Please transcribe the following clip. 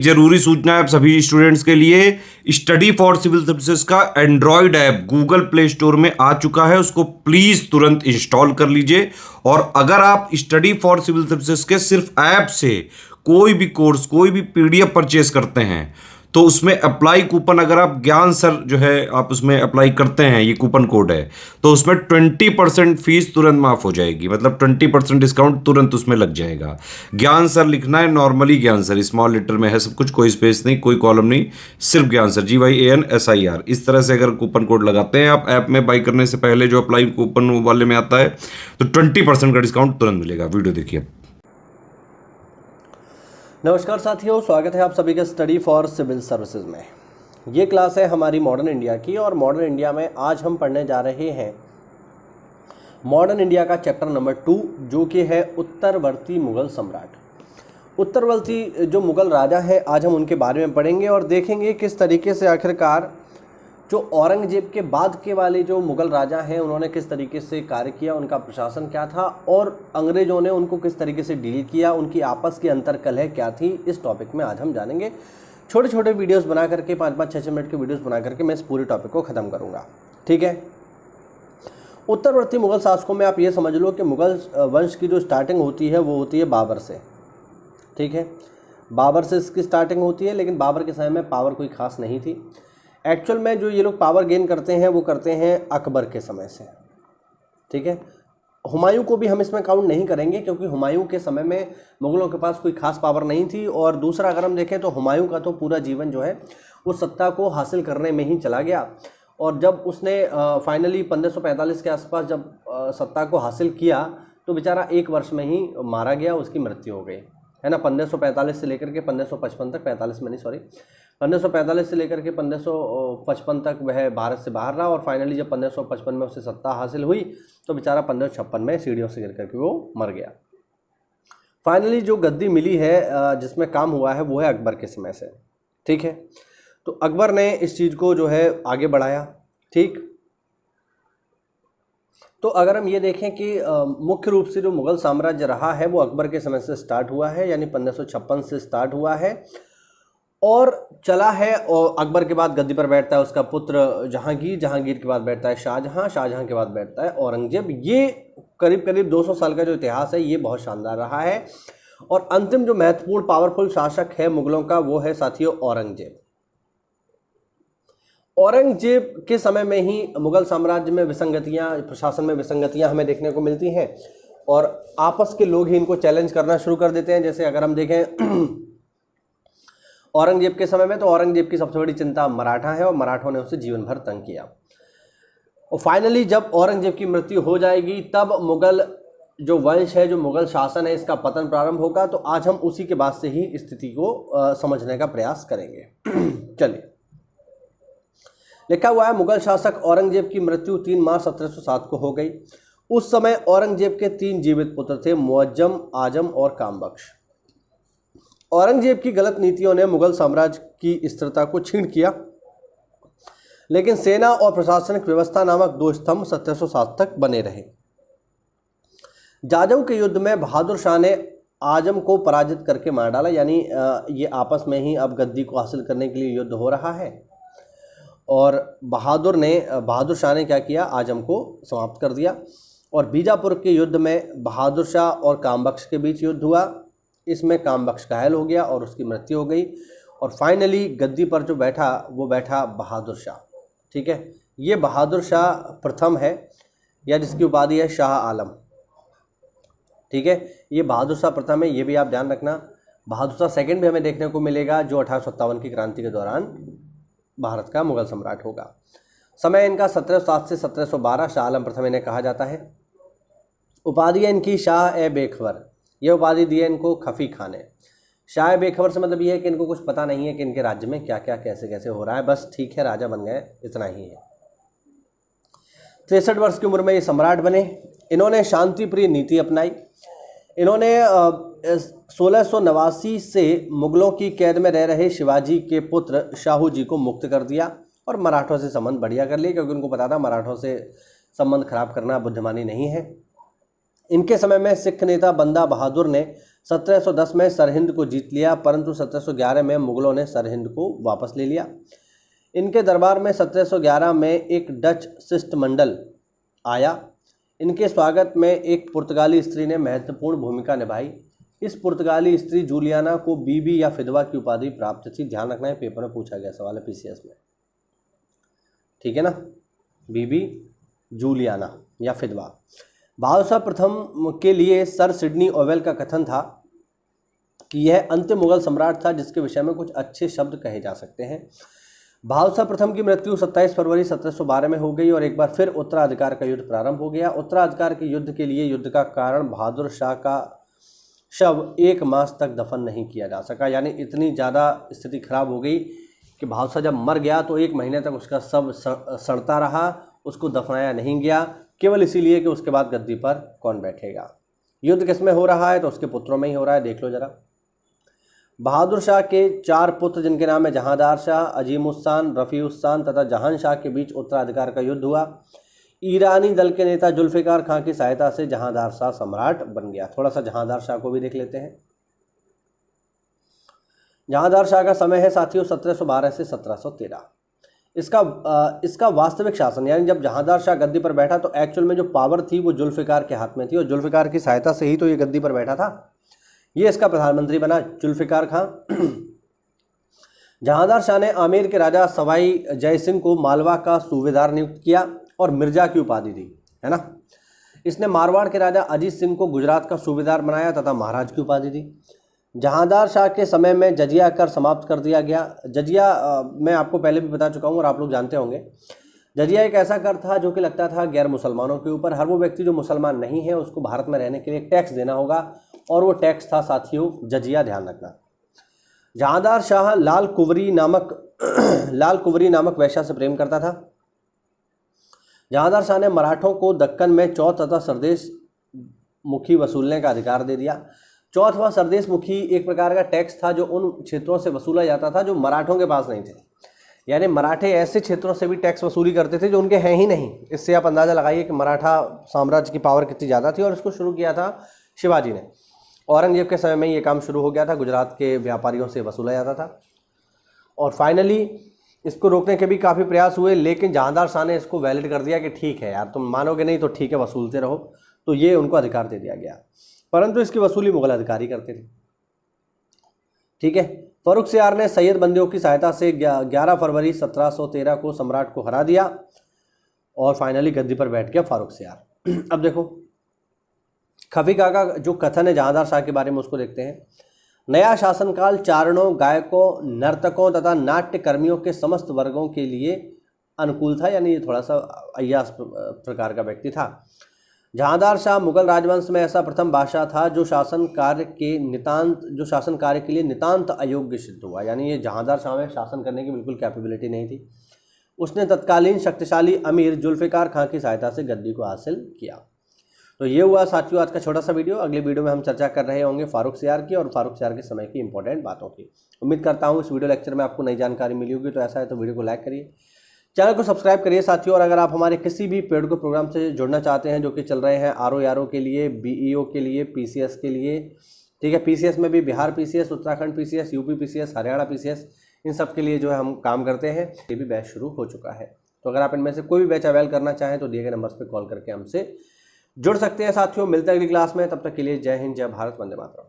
जरूरी सूचना है आप सभी स्टूडेंट्स के लिए। स्टडी फॉर सिविल सर्विसेज का Android app Google play store में आ चुका है, उसको प्लीज तुरंत इंस्टॉल कर लीजिए। और अगर आप स्टडी फॉर सिविल सर्विसेज के सिर्फ ऐप से कोई भी कोर्स, कोई भी पीडीएफ परचेस करते हैं तो उसमें अप्लाई कूपन, अगर आप ज्ञान सर जो है आप उसमें अप्लाई करते हैं, ये कूपन कोड है, तो उसमें 20% फीस तुरंत माफ हो जाएगी। मतलब 20% डिस्काउंट तुरंत उसमें लग जाएगा। ज्ञान सर लिखना है, नॉर्मली ज्ञान सर स्मॉल लेटर में है सब कुछ, कोई स्पेस नहीं, कोई कॉलम नहीं, सिर्फ ज्ञान सर, GYANSIR। इस तरह से अगर कूपन कोड लगाते हैं आप ऐप में बाई करने से पहले, जो अप्लाई कूपन वाले में आता है, तो 20% का डिस्काउंट तुरंत मिलेगा। वीडियो देखिए। नमस्कार साथियों, स्वागत है आप सभी का स्टडी फॉर सिविल सर्विसेज में। ये क्लास है हमारी मॉडर्न इंडिया की, और मॉडर्न इंडिया में आज हम पढ़ने जा रहे हैं मॉडर्न इंडिया का चैप्टर नंबर 2, जो कि है उत्तरवर्ती मुगल सम्राट। उत्तरवर्ती जो मुगल राजा हैं, आज हम उनके बारे में पढ़ेंगे और देखेंगे किस तरीके से आखिरकार जो औरंगजेब के बाद के वाले जो मुगल राजा हैं उन्होंने किस तरीके से कार्य किया, उनका प्रशासन क्या था और अंग्रेजों ने उनको किस तरीके से डील किया, उनकी आपस की अंतर्कलह क्या थी। इस टॉपिक में आज हम जानेंगे। छोटे छोटे वीडियोस बना करके 5-5, 6-6 मिनट के वीडियोस बना करके मैं इस पूरे टॉपिक को ख़त्म करूँगा। ठीक है। उत्तरवर्ती मुगल शासकों में आप ये समझ लो कि मुगल वंश की जो स्टार्टिंग होती है वो होती है बाबर से। ठीक है, बाबर से इसकी स्टार्टिंग होती है, लेकिन बाबर के समय में पावर कोई खास नहीं थी। एक्चुअल में जो ये लोग पावर गेन करते हैं वो करते हैं अकबर के समय से। ठीक है, हुमायूं को भी हम इसमें काउंट नहीं करेंगे, क्योंकि हुमायूं के समय में मुगलों के पास कोई खास पावर नहीं थी। और दूसरा, अगर हम देखें तो हुमायूं का तो पूरा जीवन जो है उस सत्ता को हासिल करने में ही चला गया। और जब उसने फाइनली 1545 के आसपास जब सत्ता को हासिल किया तो बेचारा 1 वर्ष में ही मारा गया, उसकी मृत्यु हो गई, है ना। 1545 से लेकर के 1555 तक, 45 में नहीं सॉरी, 1545 से लेकर के 1555 तक वह भारत से बाहर रहा। और फाइनली जब 1555 में उसे सत्ता हासिल हुई तो बेचारा 1556 में सीढ़ियों से गिर करके वो मर गया। फाइनली जो गद्दी मिली है, जिसमें काम हुआ है, वो है अकबर के समय से। ठीक है, तो अकबर ने इस चीज़ को जो है आगे बढ़ाया। ठीक, तो अगर हम ये देखें कि मुख्य रूप से जो मुगल साम्राज्य रहा है वो अकबर के समय से स्टार्ट हुआ है, यानी 1556 से स्टार्ट हुआ है और चला है। और अकबर के बाद गद्दी पर बैठता है उसका पुत्र जहांगीर, जहांगीर के बाद बैठता है शाहजहां, शाहजहां के बाद बैठता है औरंगजेब। ये करीब करीब 200 साल का जो इतिहास है ये बहुत शानदार रहा है। और अंतिम जो महत्वपूर्ण पावरफुल शासक है मुगलों का वो है साथियों औरंगजेब। औरंगजेब के समय में ही मुगल साम्राज्य में विसंगतियां, प्रशासन में विसंगतियां हमें देखने को मिलती हैं और आपस के लोग ही इनको चैलेंज करना शुरू कर देते हैं। जैसे अगर हम देखें औरंगजेब के समय में, तो औरंगजेब की सबसे बड़ी चिंता मराठा है और मराठों ने उसे जीवन भर तंग किया। और फाइनली जब औरंगजेब की मृत्यु हो जाएगी तब मुगल जो वंश है, जो मुगल शासन है, इसका पतन प्रारंभ होगा। तो आज हम उसी के बाद से ही स्थिति को समझने का प्रयास करेंगे। चलिए, लिखा हुआ है मुगल शासक औरंगजेब की मृत्यु 3 मार्च 1707 को हो गई। उस समय औरंगजेब के 3 जीवित पुत्र थे, मुअज्जम, आजम और कामबख्श। औरंगजेब की गलत नीतियों ने मुगल साम्राज्य की स्थिरता को छीन किया, लेकिन सेना और प्रशासनिक व्यवस्था नामक 2 स्तंभ 1707 तक बने रहे। जाजऊ के युद्ध में बहादुर शाह ने आजम को पराजित करके मार डाला, यानी ये आपस में ही अब गद्दी को हासिल करने के लिए युद्ध हो रहा है। और बहादुर शाह ने क्या किया, आजम को समाप्त कर दिया। और बीजापुर के युद्ध में बहादुर शाह और कामबख्श के बीच युद्ध हुआ। इसमें कामबख्श घायल हो गया और उसकी मृत्यु हो गई। और फाइनली गद्दी पर जो बैठा वो बैठा बहादुर शाह। ठीक है, ये बहादुर शाह प्रथम है, या जिसकी उपाधि है शाह आलम। ठीक है, ये बहादुर शाह प्रथम है, ये भी आप ध्यान रखना। बहादुर शाह सेकंड भी हमें देखने को मिलेगा, जो 1857 की क्रांति के दौरान भारत का मुगल सम्राट होगा। समय इनका 1707 से 1712, शाह आलम प्रथम इन्हें कहा जाता है। उपाधि है इनकी शाह ए बेखबर, यह उपाधि दी है इनको खफी खान ने। शाह बेखबर से मतलब ये है कि इनको कुछ पता नहीं है कि इनके राज्य में क्या क्या कैसे कैसे हो रहा है, बस ठीक है राजा बन गए, इतना ही है। 63 वर्ष की उम्र में ये सम्राट बने। इन्होंने शांति प्रिय नीति अपनाई। इन्होंने 1689 से मुगलों की कैद में रह रहे शिवाजी के पुत्र शाहू जी को मुक्त कर दिया और मराठों से संबंध बढ़िया कर लिए, क्योंकि उनको पता था मराठों से संबंध खराब करना बुद्धिमानी नहीं है। इनके समय में सिख नेता बंदा बहादुर ने 1710 में सरहिंद को जीत लिया, परंतु 1711 में मुगलों ने सरहिंद को वापस ले लिया। इनके दरबार में 1711 में एक डच शिष्टमंडल आया। इनके स्वागत में एक पुर्तगाली स्त्री ने महत्वपूर्ण भूमिका निभाई। इस पुर्तगाली स्त्री जूलियाना को बीबी या फिदवा की उपाधि प्राप्त थी। ध्यान रखना है, पेपर में पूछा गया सवाल है पीसीएस में, ठीक है ना। बीबी जूलियाना या फिदवा। बादशाह प्रथम के लिए सर सिडनी ओवेल का कथन था कि यह अंतिम मुगल सम्राट था जिसके विषय में कुछ अच्छे शब्द कहे जा सकते हैं। बादशाह प्रथम की मृत्यु 27 फरवरी 1712 में हो गई और एक बार फिर उत्तराधिकार का युद्ध प्रारंभ हो गया। उत्तराधिकार के युद्ध के लिए युद्ध का कारण बहादुर शाह का शव 1 मास तक दफन नहीं किया जा सका, यानी इतनी ज़्यादा स्थिति खराब हो गई कि बहादुर शाह जब मर गया तो 1 महीने तक उसका शव सड़ता रहा, उसको दफनाया नहीं गया, केवल इसीलिए कि उसके बाद गद्दी पर कौन बैठेगा। युद्ध किसमें हो रहा है तो उसके पुत्रों में ही हो रहा है, देख लो जरा। बहादुर शाह के 4 पुत्र जिनके नाम है जहांदार शाह, अजीमुस्सान, रफ़ीउस्सान तथा जहान शाह के बीच उत्तराधिकार का युद्ध हुआ। ईरानी दल के नेता जुल्फ़िकार खां की सहायता से जहांदार शाह सम्राट बन गया। थोड़ा सा जहांदार शाह को भी देख लेते हैं। जहांदार शाह का समय है साथियों 1712 से 1713। इसका वास्तविक शासन, यानी जब जहांदार शाह गद्दी पर बैठा तो एक्चुअल में जो पावर थी वो जुल्फ़िकार के हाथ में थी और जुल्फ़िकार की सहायता से ही तो ये गद्दी पर बैठा था। ये इसका प्रधानमंत्री बना जुल्फ़िकार खां। जहांदार शाह ने आमेर के राजा सवाई जय सिंह को मालवा का सूबेदार नियुक्त किया और मिर्जा की उपाधि दी, है ना। इसने मारवाड़ के राजा अजीत सिंह को गुजरात का सूबेदार बनाया तथा महाराज की उपाधि दी। जहांदार शाह के समय में जजिया कर समाप्त कर दिया गया। जजिया मैं आपको पहले भी बता चुका हूँ और आप लोग जानते होंगे। जजिया एक ऐसा कर था जो कि लगता था गैर मुसलमानों के ऊपर। हर वो व्यक्ति जो मुसलमान नहीं है उसको भारत में रहने के लिए टैक्स देना होगा और वो टैक्स था साथियों जजिया, ध्यान रखना। जहांदार शाह लाल कुंवरी नामक वैश्या से प्रेम करता था। जहांदार शाह ने मराठों को दक्कन में चौथ तथा सरदेश मुखी वसूलने का अधिकार दे दिया। चौथ व सरदेश मुखी एक प्रकार का टैक्स था जो उन क्षेत्रों से वसूला जाता था जो मराठों के पास नहीं थे, यानी मराठे ऐसे क्षेत्रों से भी टैक्स वसूली करते थे जो उनके हैं ही नहीं। इससे आप अंदाज़ा लगाइए कि मराठा साम्राज्य की पावर कितनी ज़्यादा थी। और इसको शुरू किया था शिवाजी ने। औरंगजेब के समय में ये काम शुरू हो गया था, गुजरात के व्यापारियों से वसूला जाता था और फाइनली इसको रोकने के भी काफ़ी प्रयास हुए, लेकिन जहांदार शाह ने इसको वैलिड कर दिया कि ठीक है यार, तुम मानोगे नहीं तो ठीक है, वसूलते रहो। तो ये उनको अधिकार दे दिया गया, परंतु इसकी वसूली मुगल अधिकारी करते थे, ठीक है। फर्रुखसियार ने सैयद बंदियों की सहायता से 11 फरवरी 1713 को सम्राट को हरा दिया और फाइनली गद्दी पर बैठ गया फारुखसियार। अब देखो खफीका का जो कथन है जहांदार शाह के बारे में उसको देखते हैं। नया शासनकाल चारणों, गायकों, नर्तकों तथा नाट्य कर्मियों के समस्त वर्गों के लिए अनुकूल था, यानी ये थोड़ा सा अय्यास प्रकार का व्यक्ति था। जहांदार शाह मुगल राजवंश में ऐसा प्रथम बादशाह था जो शासन कार्य के लिए नितांत अयोग्य सिद्ध हुआ, यानी ये जहांदार शाह में शासन करने की बिल्कुल कैपेबिलिटी नहीं थी। उसने तत्कालीन शक्तिशाली अमीर जुल्फ़िकार खां की सहायता से गद्दी को हासिल किया। तो ये हुआ साथियों आज का छोटा सा वीडियो। अगले वीडियो में हम चर्चा कर रहे होंगे फारुखसियार की और फारुखसियार के समय की इंपॉर्टेंट बातों की। उम्मीद करता हूँ इस वीडियो लेक्चर में आपको नई जानकारी मिली होगी। तो ऐसा है तो वीडियो को लाइक करिए, चैनल को सब्सक्राइब करिए साथियों। और अगर आप हमारे किसी भी पेड को प्रोग्राम से जुड़ना चाहते हैं जो कि चल रहे हैं RO के लिए, BEO के लिए, PCS के लिए, ठीक है। PCS में भी Bihar PCS, Uttarakhand PCS, UP PCS, Haryana PCS, इन सब के लिए जो है हम काम करते हैं। ये भी बैच शुरू हो चुका है। तो अगर आप इनमें से कोई भी बैच अवेल करना चाहें तो दिए गए नंबर्स पर कॉल करके हमसे जुड़ सकते हैं साथियों। मिलते हैं अगली क्लास में, तब तक के लिए जय हिंद, जय भारत, वंदे मातरम।